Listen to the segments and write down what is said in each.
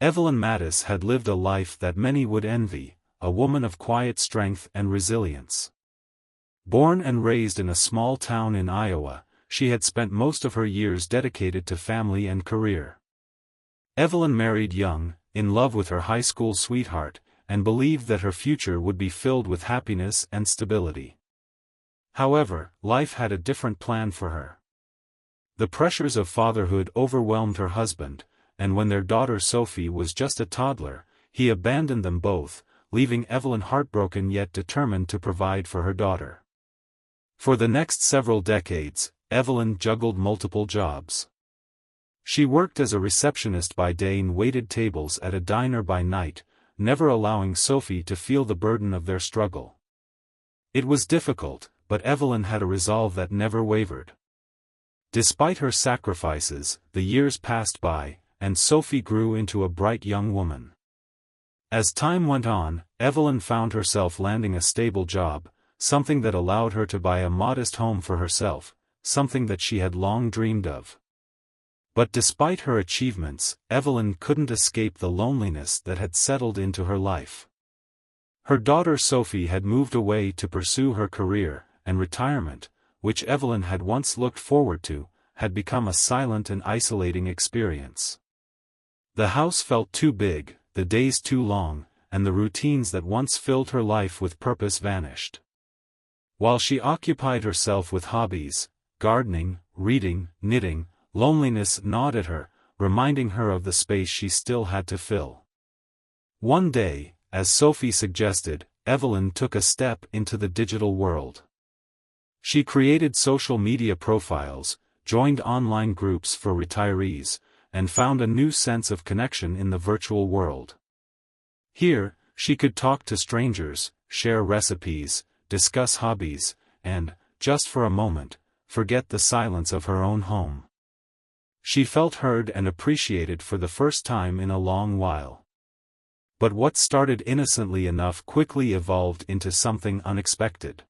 Evelyn Mattis had lived a life that many would envy, a woman of quiet strength and resilience. Born and raised in a small town in Iowa, she had spent most of her years dedicated to family and career. Evelyn married young, in love with her high school sweetheart, and believed that her future would be filled with happiness and stability. However, life had a different plan for her. The pressures of fatherhood overwhelmed her husband, and when their daughter Sophie was just a toddler, he abandoned them both, leaving Evelyn heartbroken yet determined to provide for her daughter. For the next several decades, Evelyn juggled multiple jobs. She worked as a receptionist by day and waited tables at a diner by night, never allowing Sophie to feel the burden of their struggle. It was difficult, but Evelyn had a resolve that never wavered. Despite her sacrifices, the years passed by, and Sophie grew into a bright young woman. As time went on, Evelyn found herself landing a stable job, something that allowed her to buy a modest home for herself, something that she had long dreamed of. But despite her achievements, Evelyn couldn't escape the loneliness that had settled into her life. Her daughter Sophie had moved away to pursue her career, and retirement, which Evelyn had once looked forward to, had become a silent and isolating experience. The house felt too big, the days too long, and the routines that once filled her life with purpose vanished. While she occupied herself with hobbies, gardening, reading, knitting, loneliness gnawed at her, reminding her of the space she still had to fill. One day, as Sophie suggested, Evelyn took a step into the digital world. She created social media profiles, joined online groups for retirees, and found a new sense of connection in the virtual world. Here, she could talk to strangers, share recipes, discuss hobbies, and, just for a moment, forget the silence of her own home. She felt heard and appreciated for the first time in a long while. But what started innocently enough quickly evolved into something unexpected.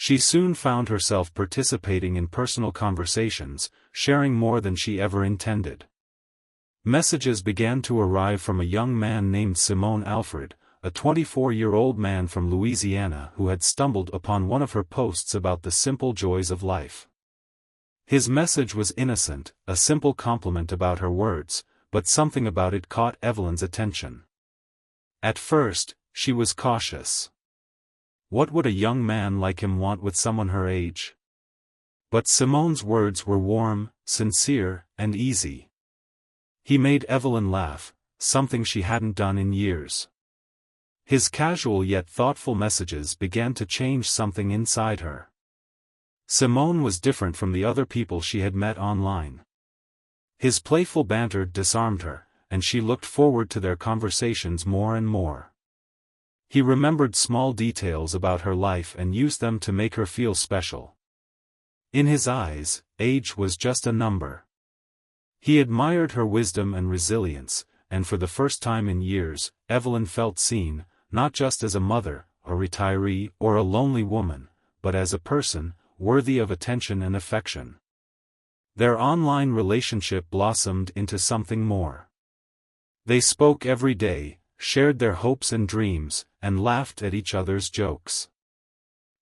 She soon found herself participating in personal conversations, sharing more than she ever intended. Messages began to arrive from a young man named Simone Alfred, a 24-year-old man from Louisiana who had stumbled upon one of her posts about the simple joys of life. His message was innocent, a simple compliment about her words, but something about it caught Evelyn's attention. At first, she was cautious. What would a young man like him want with someone her age? But Simone's words were warm, sincere, and easy. He made Evelyn laugh, something she hadn't done in years. His casual yet thoughtful messages began to change something inside her. Simone was different from the other people she had met online. His playful banter disarmed her, and she looked forward to their conversations more and more. He remembered small details about her life and used them to make her feel special. In his eyes, age was just a number. He admired her wisdom and resilience, and for the first time in years, Evelyn felt seen, not just as a mother, a retiree, or a lonely woman, but as a person, worthy of attention and affection. Their online relationship blossomed into something more. They spoke every day, shared their hopes and dreams, and laughed at each other's jokes.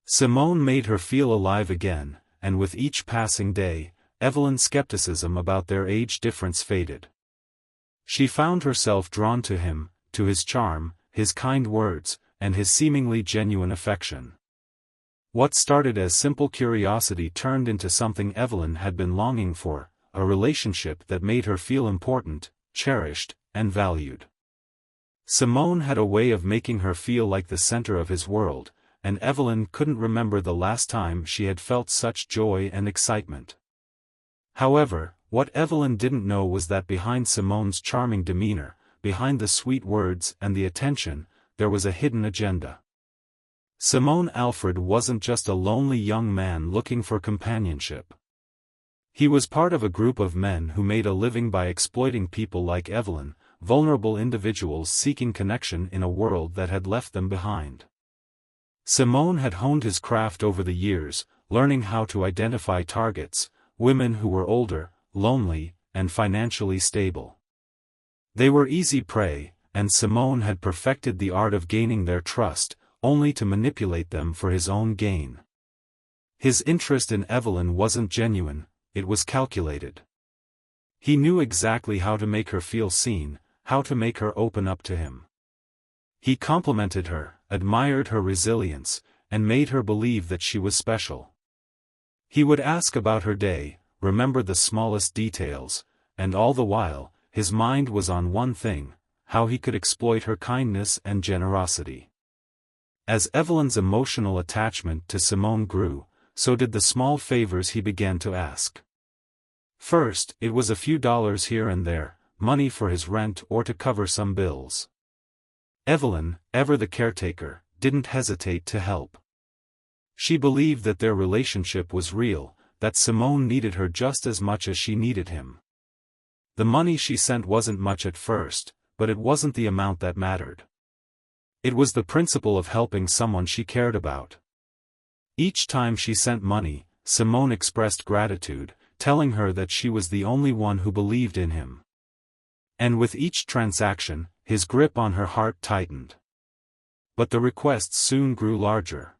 Simone made her feel alive again, and with each passing day, Evelyn's skepticism about their age difference faded. She found herself drawn to him, to his charm, his kind words, and his seemingly genuine affection. What started as simple curiosity turned into something Evelyn had been longing for, a relationship that made her feel important, cherished, and valued. Simone had a way of making her feel like the center of his world, and Evelyn couldn't remember the last time she had felt such joy and excitement. However, what Evelyn didn't know was that behind Simone's charming demeanor, behind the sweet words and the attention, there was a hidden agenda. Simone Alfred wasn't just a lonely young man looking for companionship. He was part of a group of men who made a living by exploiting people like Evelyn, vulnerable individuals seeking connection in a world that had left them behind. Simone had honed his craft over the years, learning how to identify targets, women who were older, lonely, and financially stable. They were easy prey, and Simone had perfected the art of gaining their trust, only to manipulate them for his own gain. His interest in Evelyn wasn't genuine, it was calculated. He knew exactly how to make her feel seen, how to make her open up to him. He complimented her, admired her resilience, and made her believe that she was special. He would ask about her day, remember the smallest details, and all the while, his mind was on one thing: how he could exploit her kindness and generosity. As Evelyn's emotional attachment to Simone grew, so did the small favors he began to ask. First, it was a few dollars here and there, money for his rent or to cover some bills. Evelyn, ever the caretaker, didn't hesitate to help. She believed that their relationship was real, that Simone needed her just as much as she needed him. The money she sent wasn't much at first, but it wasn't the amount that mattered. It was the principle of helping someone she cared about. Each time she sent money, Simone expressed gratitude, telling her that she was the only one who believed in him. And with each transaction, his grip on her heart tightened. But the requests soon grew larger.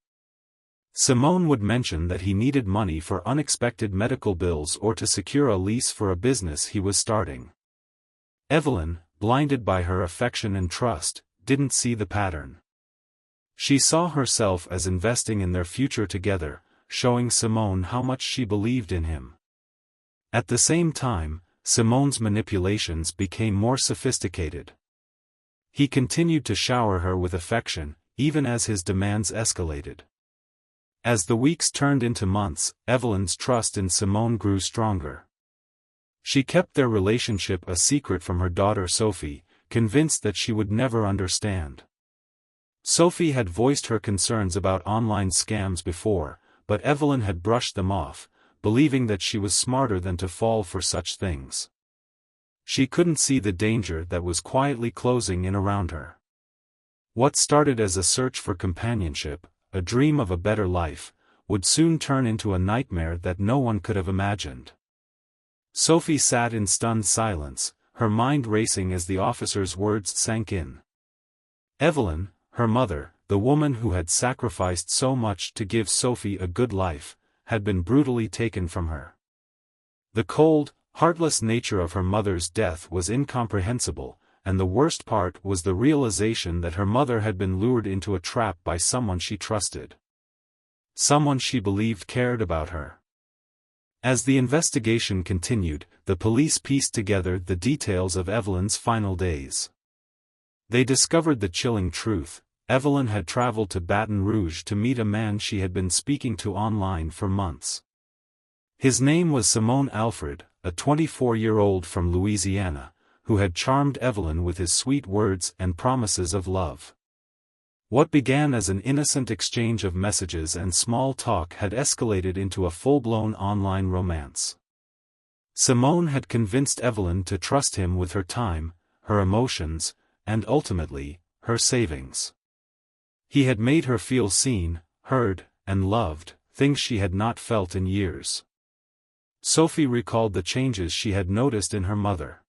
Simone would mention that he needed money for unexpected medical bills or to secure a lease for a business he was starting. Evelyn, blinded by her affection and trust, didn't see the pattern. She saw herself as investing in their future together, showing Simone how much she believed in him. At the same time, Simone's manipulations became more sophisticated. He continued to shower her with affection, even as his demands escalated. As the weeks turned into months, Evelyn's trust in Simone grew stronger. She kept their relationship a secret from her daughter Sophie, convinced that she would never understand. Sophie had voiced her concerns about online scams before, but Evelyn had brushed them off, believing that she was smarter than to fall for such things. She couldn't see the danger that was quietly closing in around her. What started as a search for companionship, a dream of a better life, would soon turn into a nightmare that no one could have imagined. Sophie sat in stunned silence, her mind racing as the officer's words sank in. Evelyn, her mother, the woman who had sacrificed so much to give Sophie a good life, had been brutally taken from her. The cold, heartless nature of her mother's death was incomprehensible, and the worst part was the realization that her mother had been lured into a trap by someone she trusted. Someone she believed cared about her. As the investigation continued, the police pieced together the details of Evelyn's final days. They discovered the chilling truth: Evelyn had traveled to Baton Rouge to meet a man she had been speaking to online for months. His name was Simone Alfred, a 24-year-old from Louisiana, who had charmed Evelyn with his sweet words and promises of love. What began as an innocent exchange of messages and small talk had escalated into a full-blown online romance. Simone had convinced Evelyn to trust him with her time, her emotions, and ultimately, her savings. He had made her feel seen, heard, and loved, things she had not felt in years. Sophie recalled the changes she had noticed in her mother.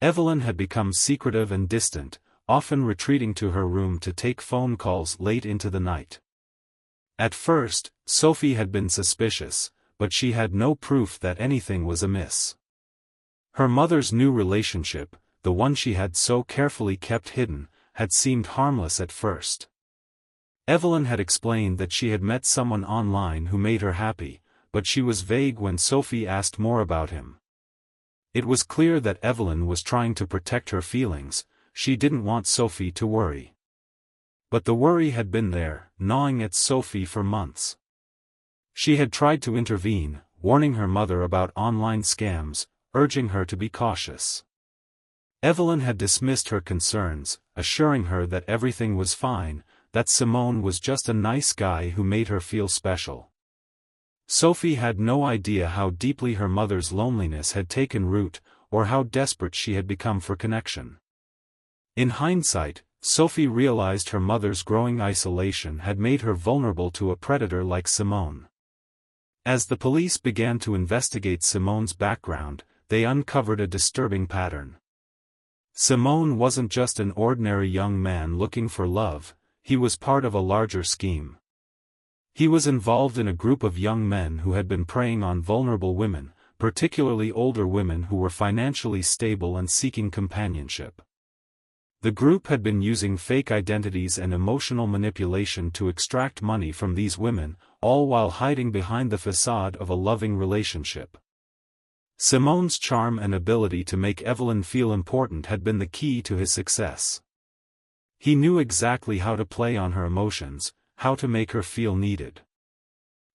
Evelyn had become secretive and distant, often retreating to her room to take phone calls late into the night. At first, Sophie had been suspicious, but she had no proof that anything was amiss. Her mother's new relationship, the one she had so carefully kept hidden, had seemed harmless at first. Evelyn had explained that she had met someone online who made her happy, but she was vague when Sophie asked more about him. It was clear that Evelyn was trying to protect her feelings; she didn't want Sophie to worry. But the worry had been there, gnawing at Sophie for months. She had tried to intervene, warning her mother about online scams, urging her to be cautious. Evelyn had dismissed her concerns, assuring her that everything was fine, that Simone was just a nice guy who made her feel special. Sophie had no idea how deeply her mother's loneliness had taken root, or how desperate she had become for connection. In hindsight, Sophie realized her mother's growing isolation had made her vulnerable to a predator like Simone. As the police began to investigate Simone's background, they uncovered a disturbing pattern. Simone wasn't just an ordinary young man looking for love, he was part of a larger scheme. He was involved in a group of young men who had been preying on vulnerable women, particularly older women who were financially stable and seeking companionship. The group had been using fake identities and emotional manipulation to extract money from these women, all while hiding behind the facade of a loving relationship. Simone's charm and ability to make Evelyn feel important had been the key to his success. He knew exactly how to play on her emotions, how to make her feel needed.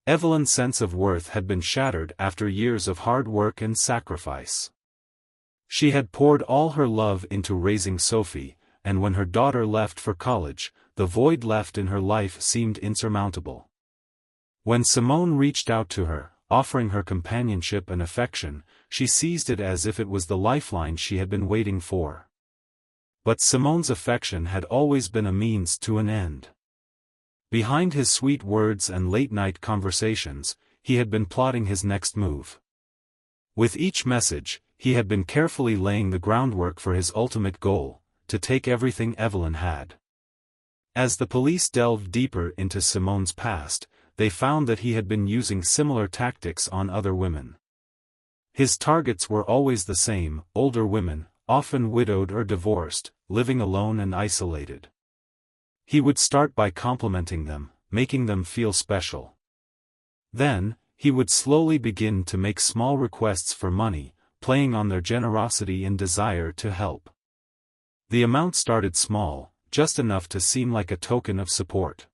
Evelyn's sense of worth had been shattered after years of hard work and sacrifice. She had poured all her love into raising Sophie, and when her daughter left for college, the void left in her life seemed insurmountable. When Simone reached out to her, offering her companionship and affection, she seized it as if it was the lifeline she had been waiting for. But Simone's affection had always been a means to an end. Behind his sweet words and late-night conversations, he had been plotting his next move. With each message, he had been carefully laying the groundwork for his ultimate goal, to take everything Evelyn had. As the police delved deeper into Simone's past, they found that he had been using similar tactics on other women. His targets were always the same: older women, often widowed or divorced, living alone and isolated. He would start by complimenting them, making them feel special. Then, he would slowly begin to make small requests for money, playing on their generosity and desire to help. The amount started small, just enough to seem like a token of support.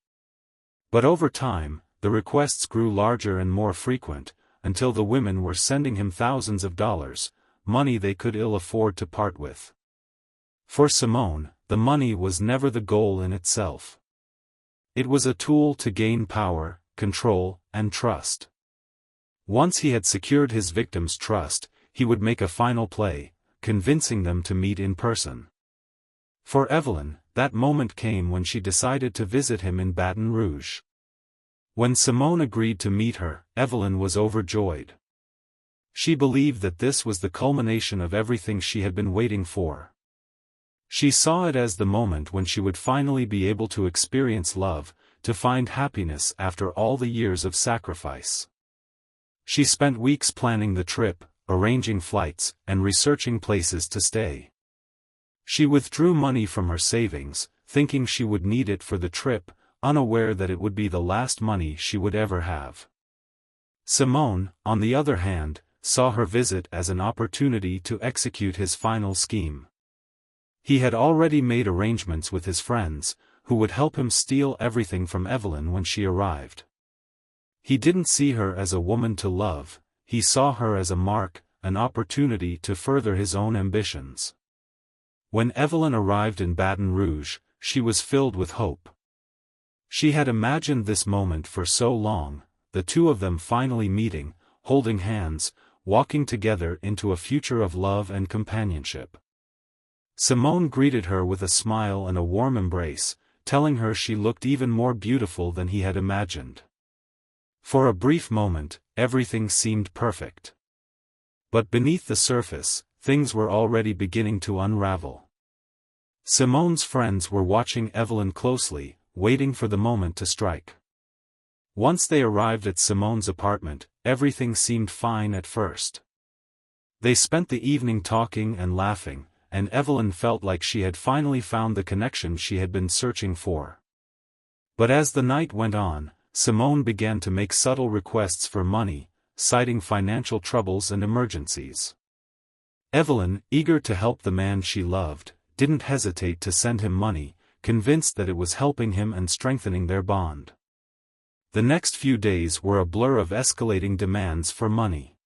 But over time, the requests grew larger and more frequent, until the women were sending him thousands of dollars, money they could ill afford to part with. For Simone, the money was never the goal in itself. It was a tool to gain power, control, and trust. Once he had secured his victims' trust, he would make a final play, convincing them to meet in person. For Evelyn, that moment came when she decided to visit him in Baton Rouge. When Simone agreed to meet her, Evelyn was overjoyed. She believed that this was the culmination of everything she had been waiting for. She saw it as the moment when she would finally be able to experience love, to find happiness after all the years of sacrifice. She spent weeks planning the trip, arranging flights, and researching places to stay. She withdrew money from her savings, thinking she would need it for the trip, unaware that it would be the last money she would ever have. Simone, on the other hand, saw her visit as an opportunity to execute his final scheme. He had already made arrangements with his friends, who would help him steal everything from Evelyn when she arrived. He didn't see her as a woman to love, he saw her as a mark, an opportunity to further his own ambitions. When Evelyn arrived in Baton Rouge, she was filled with hope. She had imagined this moment for so long, the two of them finally meeting, holding hands, walking together into a future of love and companionship. Simone greeted her with a smile and a warm embrace, telling her she looked even more beautiful than he had imagined. For a brief moment, everything seemed perfect. But beneath the surface, things were already beginning to unravel. Simone's friends were watching Evelyn closely, waiting for the moment to strike. Once they arrived at Simone's apartment, everything seemed fine at first. They spent the evening talking and laughing, and Evelyn felt like she had finally found the connection she had been searching for. But as the night went on, Simone began to make subtle requests for money, citing financial troubles and emergencies. Evelyn, eager to help the man she loved, didn't hesitate to send him money, convinced that it was helping him and strengthening their bond. The next few days were a blur of escalating demands for money.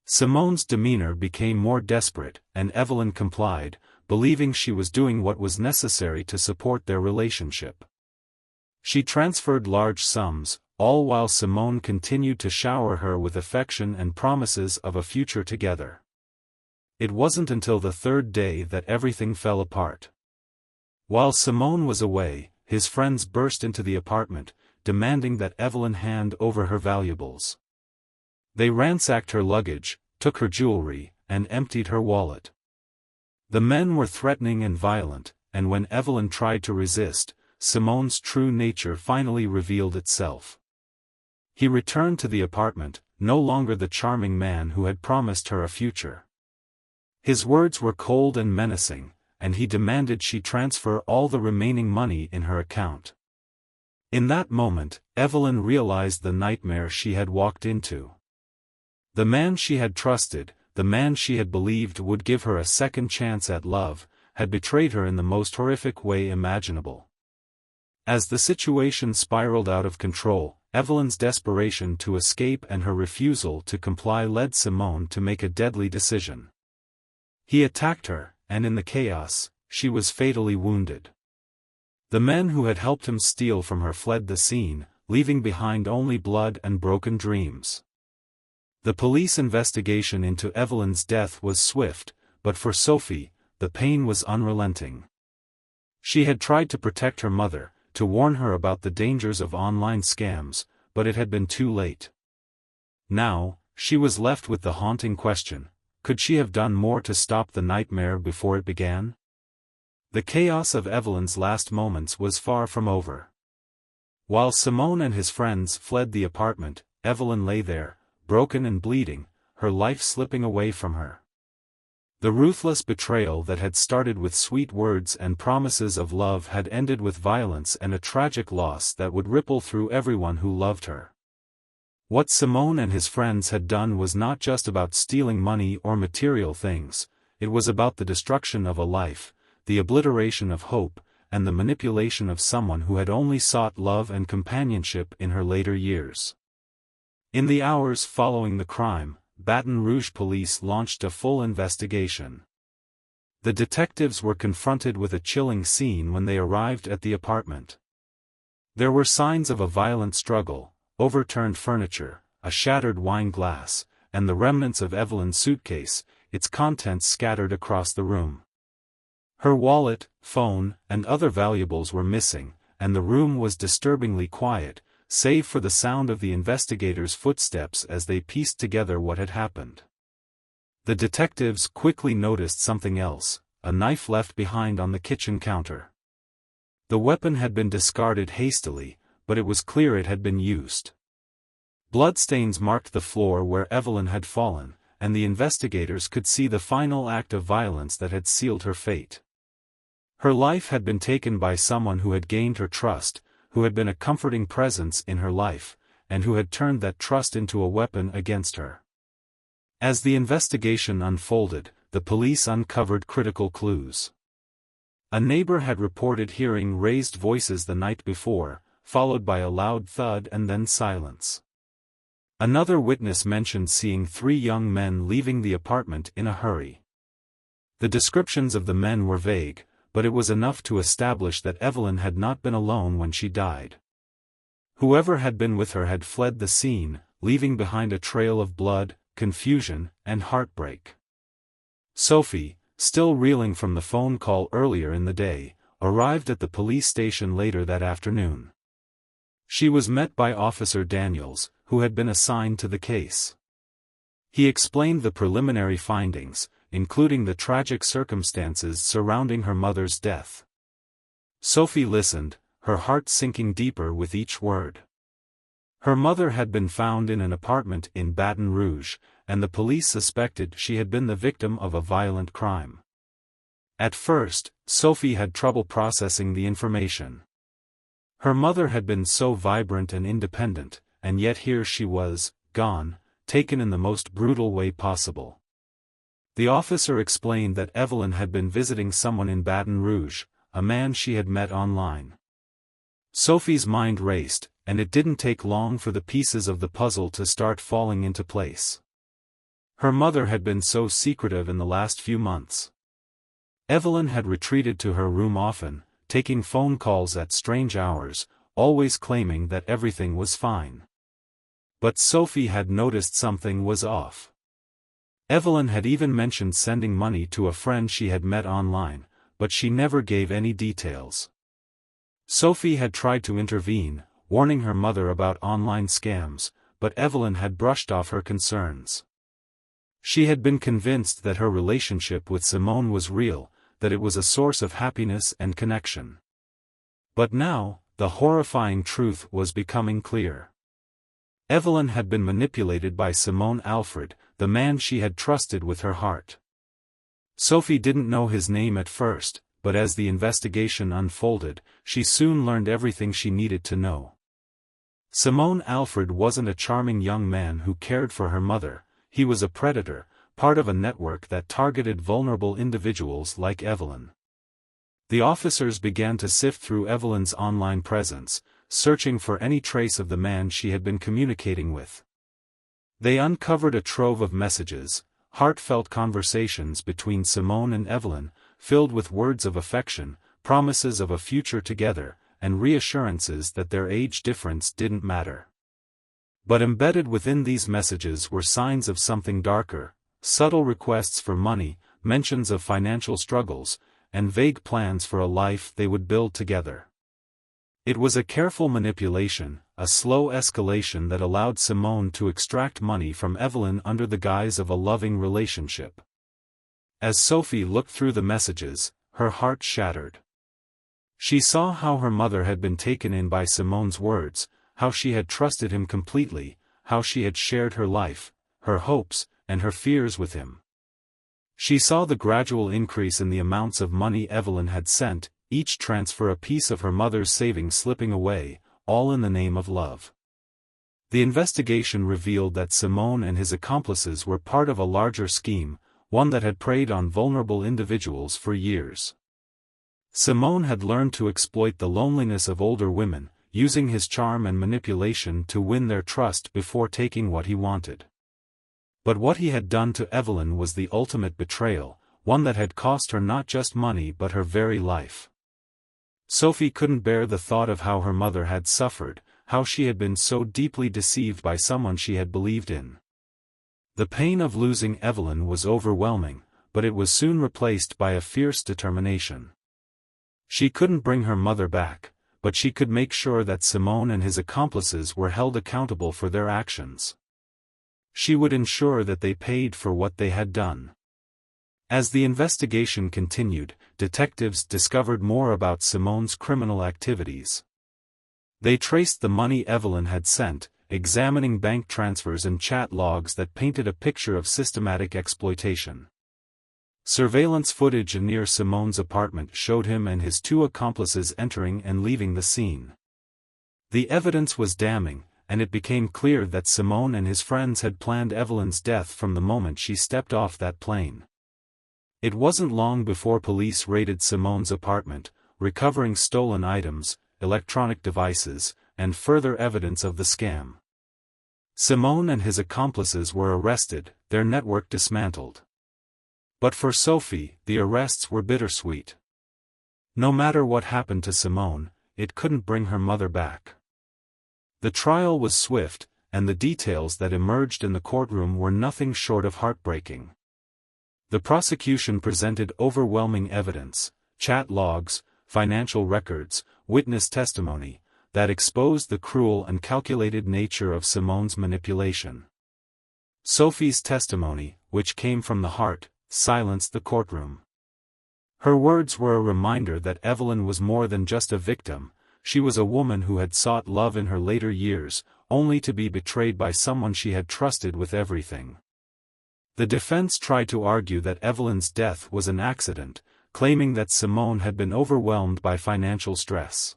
Simone's demeanor became more desperate, and Evelyn complied, believing she was doing what was necessary to support their relationship. She transferred large sums, all while Simone continued to shower her with affection and promises of a future together. It wasn't until the third day that everything fell apart. While Simone was away, his friends burst into the apartment, demanding that Evelyn hand over her valuables. They ransacked her luggage, took her jewelry, and emptied her wallet. The men were threatening and violent, and when Evelyn tried to resist, Simone's true nature finally revealed itself. He returned to the apartment, no longer the charming man who had promised her a future. His words were cold and menacing, and he demanded she transfer all the remaining money in her account. In that moment, Evelyn realized the nightmare she had walked into. The man she had trusted, the man she had believed would give her a second chance at love, had betrayed her in the most horrific way imaginable. As the situation spiraled out of control, Evelyn's desperation to escape and her refusal to comply led Simone to make a deadly decision. He attacked her, and in the chaos, she was fatally wounded. The men who had helped him steal from her fled the scene, leaving behind only blood and broken dreams. The police investigation into Evelyn's death was swift, but for Sophie, the pain was unrelenting. She had tried to protect her mother, to warn her about the dangers of online scams, but it had been too late. Now, she was left with the haunting question: could she have done more to stop the nightmare before it began? The chaos of Evelyn's last moments was far from over. While Simone and his friends fled the apartment, Evelyn lay there, broken and bleeding, her life slipping away from her. The ruthless betrayal that had started with sweet words and promises of love had ended with violence and a tragic loss that would ripple through everyone who loved her. What Simone and his friends had done was not just about stealing money or material things, it was about the destruction of a life, the obliteration of hope, and the manipulation of someone who had only sought love and companionship in her later years. In the hours following the crime, Baton Rouge police launched a full investigation. The detectives were confronted with a chilling scene when they arrived at the apartment. There were signs of a violent struggle: overturned furniture, a shattered wine glass, and the remnants of Evelyn's suitcase, its contents scattered across the room. Her wallet, phone, and other valuables were missing, and the room was disturbingly quiet, save for the sound of the investigators' footsteps as they pieced together what had happened. The detectives quickly noticed something else: a knife left behind on the kitchen counter. The weapon had been discarded hastily, but it was clear it had been used. Bloodstains marked the floor where Evelyn had fallen, and the investigators could see the final act of violence that had sealed her fate. Her life had been taken by someone who had gained her trust, who had been a comforting presence in her life, and who had turned that trust into a weapon against her. As the investigation unfolded, the police uncovered critical clues. A neighbor had reported hearing raised voices the night before, followed by a loud thud and then silence. Another witness mentioned seeing 3 young men leaving the apartment in a hurry. The descriptions of the men were vague, but it was enough to establish that Evelyn had not been alone when she died. Whoever had been with her had fled the scene, leaving behind a trail of blood, confusion, and heartbreak. Sophie, still reeling from the phone call earlier in the day, arrived at the police station later that afternoon. She was met by Officer Daniels, who had been assigned to the case. He explained the preliminary findings, including the tragic circumstances surrounding her mother's death. Sophie listened, her heart sinking deeper with each word. Her mother had been found in an apartment in Baton Rouge, and the police suspected she had been the victim of a violent crime. At first, Sophie had trouble processing the information. Her mother had been so vibrant and independent, and yet here she was, gone, taken in the most brutal way possible. The officer explained that Evelyn had been visiting someone in Baton Rouge, a man she had met online. Sophie's mind raced, and it didn't take long for the pieces of the puzzle to start falling into place. Her mother had been so secretive in the last few months. Evelyn had retreated to her room often, taking phone calls at strange hours, always claiming that everything was fine. But Sophie had noticed something was off. Evelyn had even mentioned sending money to a friend she had met online, but she never gave any details. Sophie had tried to intervene, warning her mother about online scams, but Evelyn had brushed off her concerns. She had been convinced that her relationship with Simone was real, that it was a source of happiness and connection. But now, the horrifying truth was becoming clear. Evelyn had been manipulated by Simone Alfred, the man she had trusted with her heart. Sophie didn't know his name at first, but as the investigation unfolded, she soon learned everything she needed to know. Simone Alfred wasn't a charming young man who cared for her mother, he was a predator, part of a network that targeted vulnerable individuals like Evelyn. The officers began to sift through Evelyn's online presence, searching for any trace of the man she had been communicating with. They uncovered a trove of messages, heartfelt conversations between Simone and Evelyn, filled with words of affection, promises of a future together, and reassurances that their age difference didn't matter. But embedded within these messages were signs of something darker, subtle requests for money, mentions of financial struggles, and vague plans for a life they would build together. It was a careful manipulation, a slow escalation that allowed Simone to extract money from Evelyn under the guise of a loving relationship. As Sophie looked through the messages, her heart shattered. She saw how her mother had been taken in by Simone's words, how she had trusted him completely, how she had shared her life, her hopes, and her fears with him. She saw the gradual increase in the amounts of money Evelyn had sent, each transfer a piece of her mother's savings slipping away, all in the name of love. The investigation revealed that Simone and his accomplices were part of a larger scheme, one that had preyed on vulnerable individuals for years. Simone had learned to exploit the loneliness of older women, using his charm and manipulation to win their trust before taking what he wanted. But what he had done to Evelyn was the ultimate betrayal, one that had cost her not just money but her very life. Sophie couldn't bear the thought of how her mother had suffered, how she had been so deeply deceived by someone she had believed in. The pain of losing Evelyn was overwhelming, but it was soon replaced by a fierce determination. She couldn't bring her mother back, but she could make sure that Simone and his accomplices were held accountable for their actions. She would ensure that they paid for what they had done. As the investigation continued, detectives discovered more about Simone's criminal activities. They traced the money Evelyn had sent, examining bank transfers and chat logs that painted a picture of systematic exploitation. Surveillance footage near Simone's apartment showed him and his two accomplices entering and leaving the scene. The evidence was damning, and it became clear that Simone and his friends had planned Evelyn's death from the moment she stepped off that plane. It wasn't long before police raided Simone's apartment, recovering stolen items, electronic devices, and further evidence of the scam. Simone and his accomplices were arrested, their network dismantled. But for Sophie, the arrests were bittersweet. No matter what happened to Simone, it couldn't bring her mother back. The trial was swift, and the details that emerged in the courtroom were nothing short of heartbreaking. The prosecution presented overwhelming evidence, chat logs, financial records, witness testimony, that exposed the cruel and calculated nature of Simone's manipulation. Sophie's testimony, which came from the heart, silenced the courtroom. Her words were a reminder that Evelyn was more than just a victim, she was a woman who had sought love in her later years, only to be betrayed by someone she had trusted with everything. The defense tried to argue that Evelyn's death was an accident, claiming that Simone had been overwhelmed by financial stress.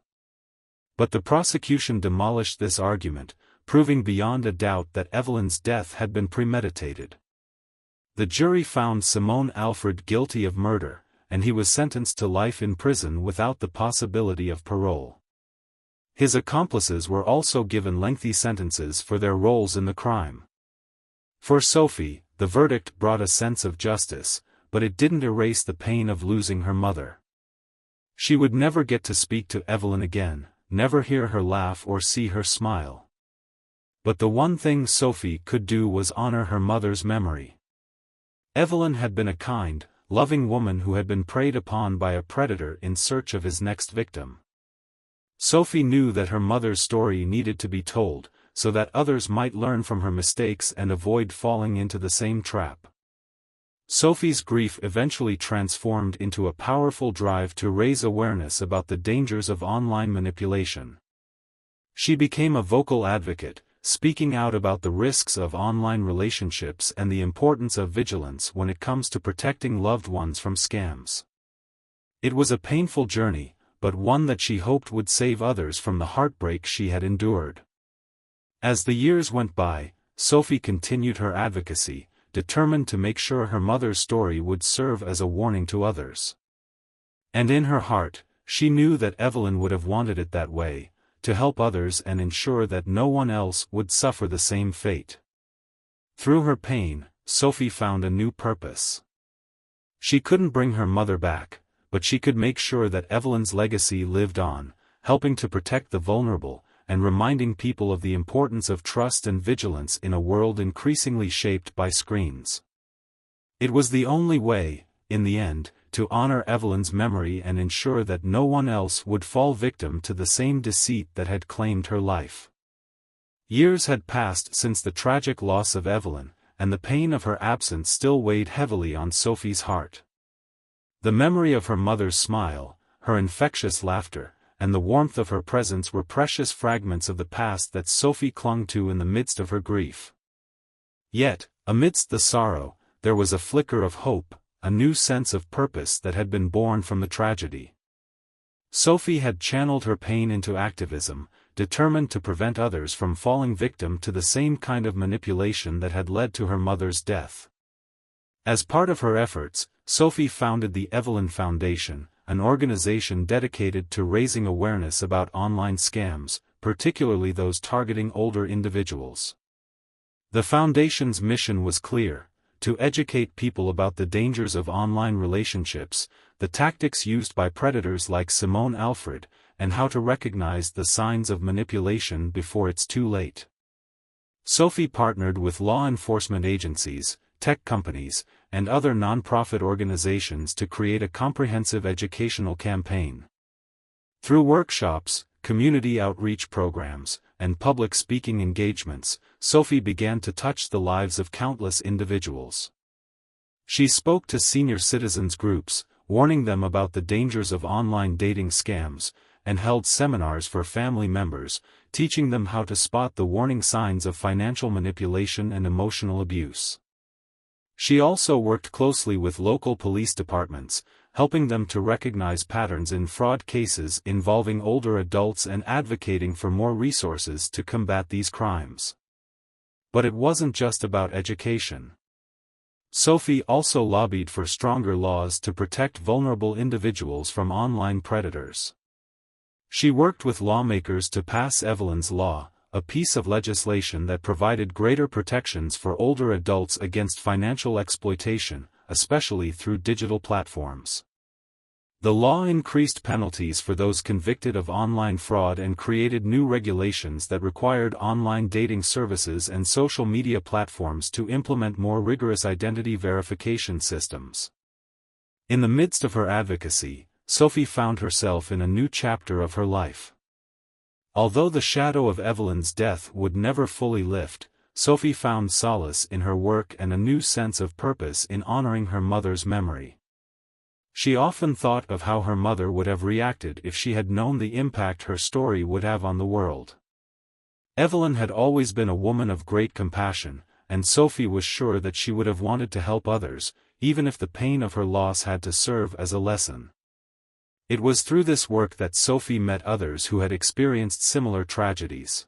But the prosecution demolished this argument, proving beyond a doubt that Evelyn's death had been premeditated. The jury found Simone Alfred guilty of murder, and he was sentenced to life in prison without the possibility of parole. His accomplices were also given lengthy sentences for their roles in the crime. For Sophie, the verdict brought a sense of justice, but it didn't erase the pain of losing her mother. She would never get to speak to Evelyn again, never hear her laugh or see her smile. But the one thing Sophie could do was honor her mother's memory. Evelyn had been a kind, loving woman who had been preyed upon by a predator in search of his next victim. Sophie knew that her mother's story needed to be told, so that others might learn from her mistakes and avoid falling into the same trap. Sophie's grief eventually transformed into a powerful drive to raise awareness about the dangers of online manipulation. She became a vocal advocate, speaking out about the risks of online relationships and the importance of vigilance when it comes to protecting loved ones from scams. It was a painful journey, but one that she hoped would save others from the heartbreak she had endured. As the years went by, Sophie continued her advocacy, determined to make sure her mother's story would serve as a warning to others. And in her heart, she knew that Evelyn would have wanted it that way, to help others and ensure that no one else would suffer the same fate. Through her pain, Sophie found a new purpose. She couldn't bring her mother back, but she could make sure that Evelyn's legacy lived on, helping to protect the vulnerable, and reminding people of the importance of trust and vigilance in a world increasingly shaped by screens. It was the only way, in the end, to honor Evelyn's memory and ensure that no one else would fall victim to the same deceit that had claimed her life. Years had passed since the tragic loss of Evelyn, and the pain of her absence still weighed heavily on Sophie's heart. The memory of her mother's smile, her infectious laughter, and the warmth of her presence were precious fragments of the past that Sophie clung to in the midst of her grief. Yet, amidst the sorrow, there was a flicker of hope, a new sense of purpose that had been born from the tragedy. Sophie had channeled her pain into activism, determined to prevent others from falling victim to the same kind of manipulation that had led to her mother's death. As part of her efforts, Sophie founded the Evelyn Foundation, an organization dedicated to raising awareness about online scams, particularly those targeting older individuals. The foundation's mission was clear: to educate people about the dangers of online relationships, the tactics used by predators like Simone Alfred, and how to recognize the signs of manipulation before it's too late. Sophie partnered with law enforcement agencies, tech companies, and other nonprofit organizations to create a comprehensive educational campaign. Through workshops, community outreach programs, and public speaking engagements, Sophie began to touch the lives of countless individuals. She spoke to senior citizens groups, warning them about the dangers of online dating scams, and held seminars for family members, teaching them how to spot the warning signs of financial manipulation and emotional abuse. She also worked closely with local police departments, helping them to recognize patterns in fraud cases involving older adults and advocating for more resources to combat these crimes. But it wasn't just about education. Sophie also lobbied for stronger laws to protect vulnerable individuals from online predators. She worked with lawmakers to pass Evelyn's Law, a piece of legislation that provided greater protections for older adults against financial exploitation, especially through digital platforms. The law increased penalties for those convicted of online fraud and created new regulations that required online dating services and social media platforms to implement more rigorous identity verification systems. In the midst of her advocacy, Sophie found herself in a new chapter of her life. Although the shadow of Evelyn's death would never fully lift, Sophie found solace in her work and a new sense of purpose in honoring her mother's memory. She often thought of how her mother would have reacted if she had known the impact her story would have on the world. Evelyn had always been a woman of great compassion, and Sophie was sure that she would have wanted to help others, even if the pain of her loss had to serve as a lesson. It was through this work that Sophie met others who had experienced similar tragedies.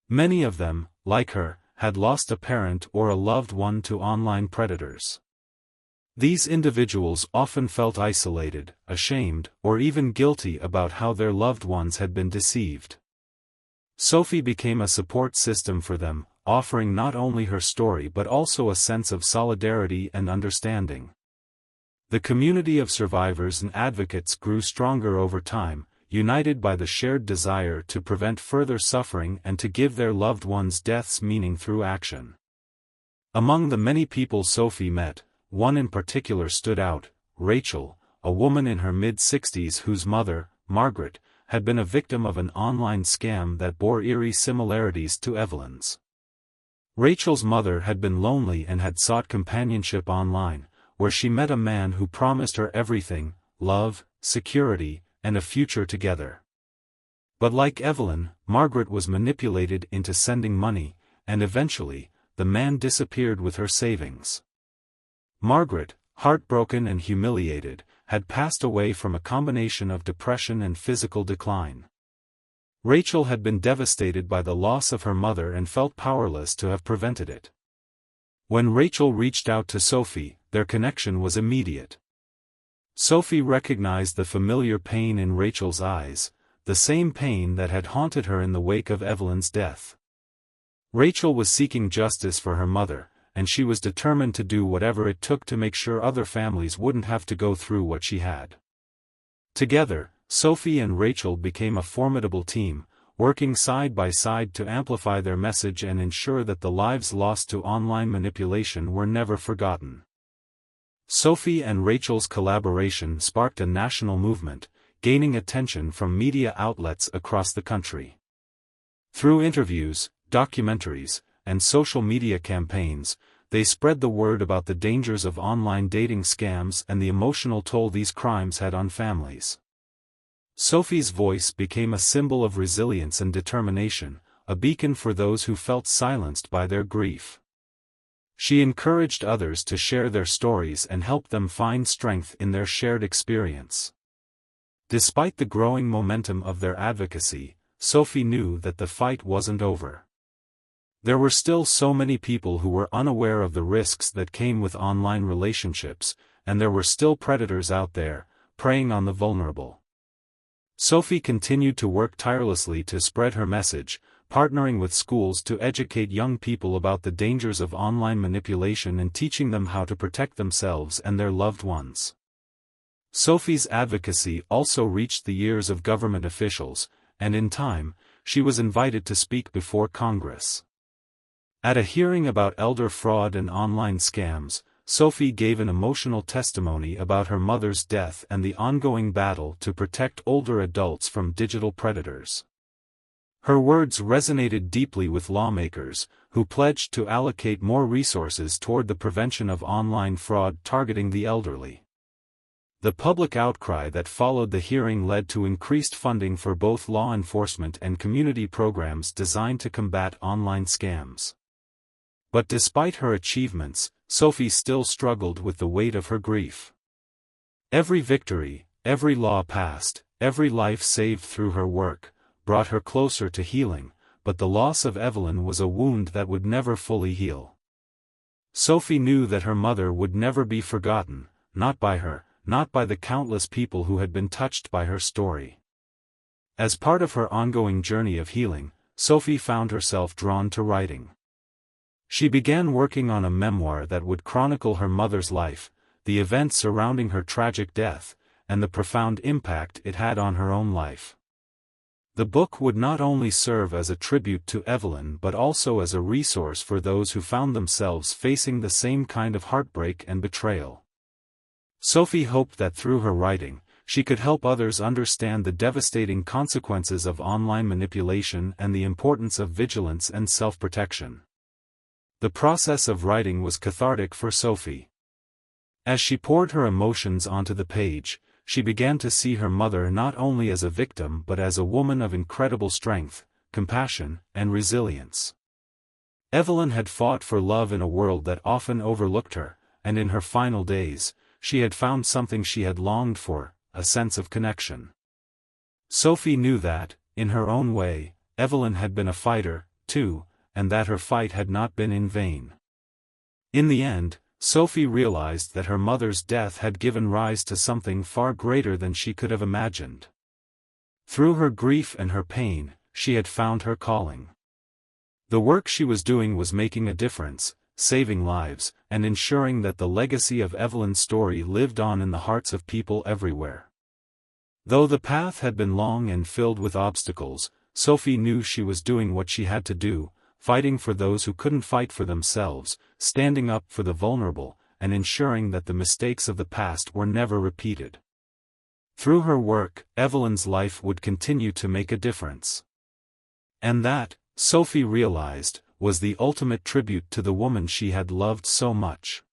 Many of them, like her, had lost a parent or a loved one to online predators. These individuals often felt isolated, ashamed, or even guilty about how their loved ones had been deceived. Sophie became a support system for them, offering not only her story but also a sense of solidarity and understanding. The community of survivors and advocates grew stronger over time, united by the shared desire to prevent further suffering and to give their loved ones' deaths meaning through action. Among the many people Sophie met, one in particular stood out: Rachel, a woman in her mid-60s whose mother, Margaret, had been a victim of an online scam that bore eerie similarities to Evelyn's. Rachel's mother had been lonely and had sought companionship online, where she met a man who promised her everything: love, security, and a future together. But like Evelyn, Margaret was manipulated into sending money, and eventually, the man disappeared with her savings. Margaret, heartbroken and humiliated, had passed away from a combination of depression and physical decline. Rachel had been devastated by the loss of her mother and felt powerless to have prevented it. When Rachel reached out to Sophie, their connection was immediate. Sophie recognized the familiar pain in Rachel's eyes, the same pain that had haunted her in the wake of Evelyn's death. Rachel was seeking justice for her mother, and she was determined to do whatever it took to make sure other families wouldn't have to go through what she had. Together, Sophie and Rachel became a formidable team, working side by side to amplify their message and ensure that the lives lost to online manipulation were never forgotten. Sophie and Rachel's collaboration sparked a national movement, gaining attention from media outlets across the country. Through interviews, documentaries, and social media campaigns, they spread the word about the dangers of online dating scams and the emotional toll these crimes had on families. Sophie's voice became a symbol of resilience and determination, a beacon for those who felt silenced by their grief. She encouraged others to share their stories and help them find strength in their shared experience. Despite the growing momentum of their advocacy, Sophie knew that the fight wasn't over. There were still so many people who were unaware of the risks that came with online relationships, and there were still predators out there, preying on the vulnerable. Sophie continued to work tirelessly to spread her message, partnering with schools to educate young people about the dangers of online manipulation and teaching them how to protect themselves and their loved ones. Sophie's advocacy also reached the ears of government officials, and in time, she was invited to speak before Congress. At a hearing about elder fraud and online scams, Sophie gave an emotional testimony about her mother's death and the ongoing battle to protect older adults from digital predators. Her words resonated deeply with lawmakers, who pledged to allocate more resources toward the prevention of online fraud targeting the elderly. The public outcry that followed the hearing led to increased funding for both law enforcement and community programs designed to combat online scams. But despite her achievements, Sophie still struggled with the weight of her grief. Every victory, every law passed, every life saved through her work, brought her closer to healing, but the loss of Evelyn was a wound that would never fully heal. Sophie knew that her mother would never be forgotten, not by her, not by the countless people who had been touched by her story. As part of her ongoing journey of healing, Sophie found herself drawn to writing. She began working on a memoir that would chronicle her mother's life, the events surrounding her tragic death, and the profound impact it had on her own life. The book would not only serve as a tribute to Evelyn but also as a resource for those who found themselves facing the same kind of heartbreak and betrayal. Sophie hoped that through her writing, she could help others understand the devastating consequences of online manipulation and the importance of vigilance and self-protection. The process of writing was cathartic for Sophie. As she poured her emotions onto the page, she began to see her mother not only as a victim but as a woman of incredible strength, compassion, and resilience. Evelyn had fought for love in a world that often overlooked her, and in her final days, she had found something she had longed for, a sense of connection. Sophie knew that, in her own way, Evelyn had been a fighter, too, and that her fight had not been in vain. In the end, Sophie realized that her mother's death had given rise to something far greater than she could have imagined. Through her grief and her pain, she had found her calling. The work she was doing was making a difference, saving lives, and ensuring that the legacy of Evelyn's story lived on in the hearts of people everywhere. Though the path had been long and filled with obstacles, Sophie knew she was doing what she had to do, fighting for those who couldn't fight for themselves, standing up for the vulnerable, and ensuring that the mistakes of the past were never repeated. Through her work, Evelyn's life would continue to make a difference. And that, Sophie realized, was the ultimate tribute to the woman she had loved so much.